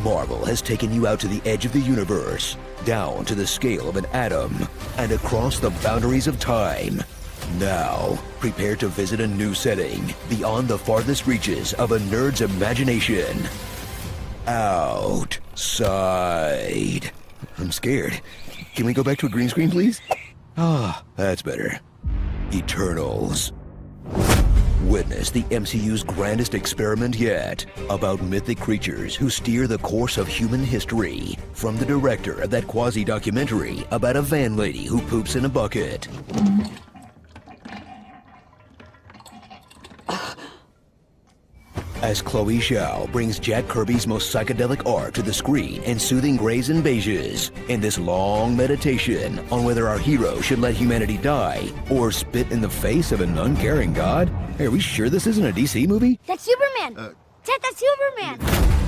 Marvel has taken you out to the edge of the universe, down to the scale of an atom, and across the boundaries of time. Now, prepare to visit a new setting beyond the farthest reaches of a nerd's imagination. Outside. I'm scared. Can we go back to a green screen, please? Ah, that's better. Eternals. Witness the MCU's grandest experiment yet about mythic creatures who steer the course of human history. From the director of that quasi-documentary about a van lady who poops in a bucket. As Chloe Zhao brings Jack Kirby's most psychedelic art to the screen in soothing grays and beiges, in this long meditation on whether our hero should let humanity die or spit in the face of an uncaring god. Hey, are we sure this isn't a DC movie? That's Superman! Ted, that's Superman!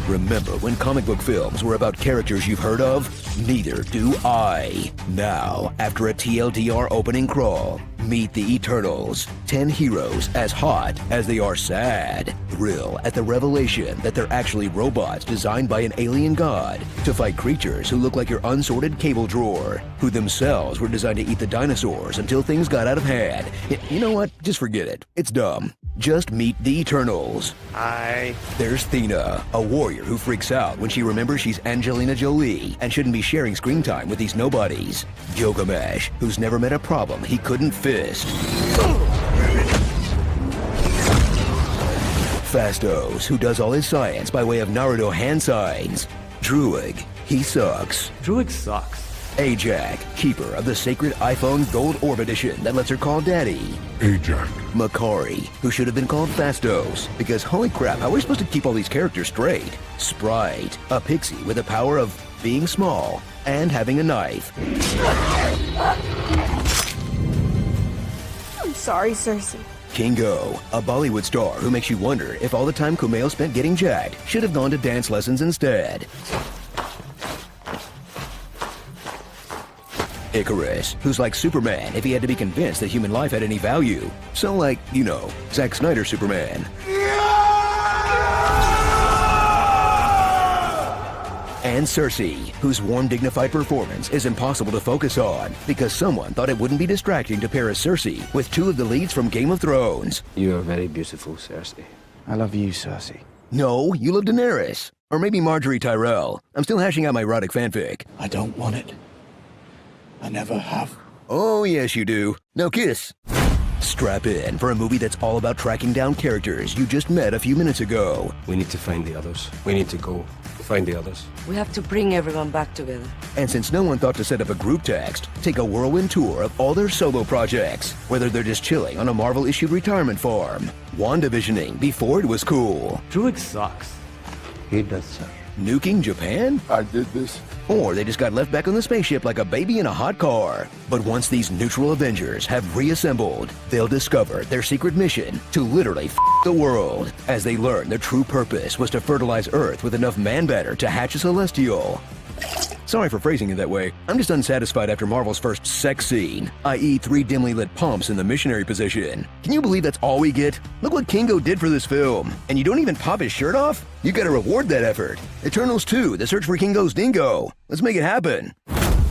Remember when comic book films were about characters you've heard of? Neither do I. Now, after a TLDR opening crawl, meet the Eternals. 10 heroes as hot as they are sad. Thrill at the revelation that they're actually robots designed by an alien god to fight creatures who look like your unsorted cable drawer, who themselves were designed to eat the dinosaurs until things got out of hand. You know what? Just forget it. It's dumb. Just meet the Eternals. Hi. There's Thena, a warrior who freaks out when she remembers she's Angelina Jolie and shouldn't be sharing screen time with these nobodies. Gilgamesh, who's never met a problem he couldn't fist. Fastos, who does all his science by way of Naruto hand signs. Druig, he sucks. Druig sucks. Ajak, keeper of the sacred iPhone Gold Orb Edition that lets her call Daddy. Ajak. Makari, who should have been called Fastos, because holy crap, how are we supposed to keep all these characters straight? Sprite, a pixie with the power of being small and having a knife. I'm sorry, Cersei. Kingo, a Bollywood star who makes you wonder if all the time Kumail spent getting jacked should have gone to dance lessons instead. Icarus, who's like Superman if he had to be convinced that human life had any value. So like, you know, Zack Snyder Superman. And Cersei, whose warm, dignified performance is impossible to focus on because someone thought it wouldn't be distracting to pair a Cersei with two of the leads from Game of Thrones. You are very beautiful, Cersei. I love you, Cersei. No, you love Daenerys. Or maybe Marjorie Tyrell. I'm still hashing out my erotic fanfic. I don't want it. I never have. Oh, yes, you do. Now kiss. Strap in for a movie that's all about tracking down characters you just met a few minutes ago. We need to find the others. We need to go find the others. We have to bring everyone back together. And since no one thought to set up a group text, take a whirlwind tour of all their solo projects, whether they're just chilling on a Marvel-issued retirement farm, WandaVisioning before it was cool, Druig sucks. He does, sir. nuking Japan, I did this. or they just got left back on the spaceship like a baby in a hot car. But once these neutral Avengers have reassembled, they'll discover their secret mission to literally the world as they learn their true purpose was to fertilize Earth with enough man matter to hatch a Celestial. Sorry for phrasing it that way. I'm just unsatisfied after Marvel's first sex scene, i.e. 3 dimly lit pumps in the missionary position. Can you believe that's all we get? Look what Kingo did for this film. And you don't even pop his shirt off? You gotta reward that effort. Eternals 2, The Search for Kingo's Dingo. Let's make it happen.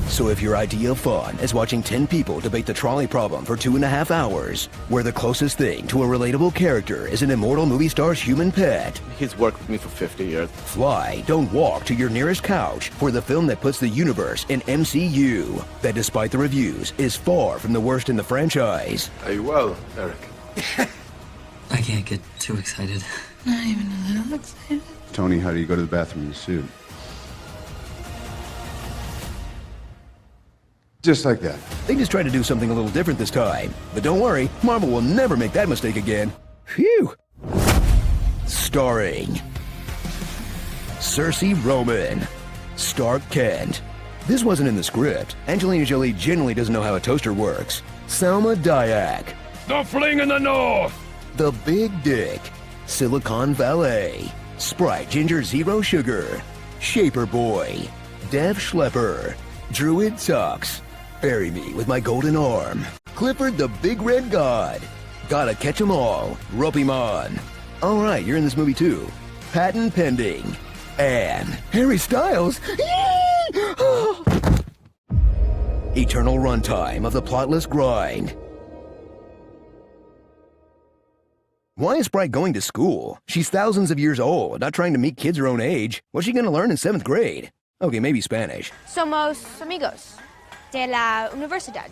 So if your idea of fun is watching 10 people debate the trolley problem for 2.5 hours, where the closest thing to a relatable character is an immortal movie star's human pet, He's worked with me for 50 years. fly, don't walk to your nearest couch for the film that puts the universe in MCU, that despite the reviews is far from the worst in the franchise. Are you well, Eric? I can't get too excited. Not even a little excited. Tony, how do you go to the bathroom in your suit? Just like that. They just tried to do something a little different this time. But don't worry, Marvel will never make that mistake again. Phew! Starring Cersei Roman, Stark Kent. This wasn't in the script. Angelina Jolie generally doesn't know how a toaster works. Salma Hayek, The fling in the north! The Big Dick, Silicon Valet, Sprite Ginger Zero Sugar, Shaper Boy, Dev Schlepper, Druid Sucks, Bury Me With My Golden Arm, Clifford the Big Red God, Gotta Catch 'Em All, Rope 'Em On. Alright, you're in this movie too. Patent Pending, and Harry Styles. Eternal runtime of the plotless grind. Why is Sprite going to school? She's thousands of years old, not trying to meet kids her own age. What's she gonna learn in 7th grade? Okay, maybe Spanish. Somos amigos de la universidad.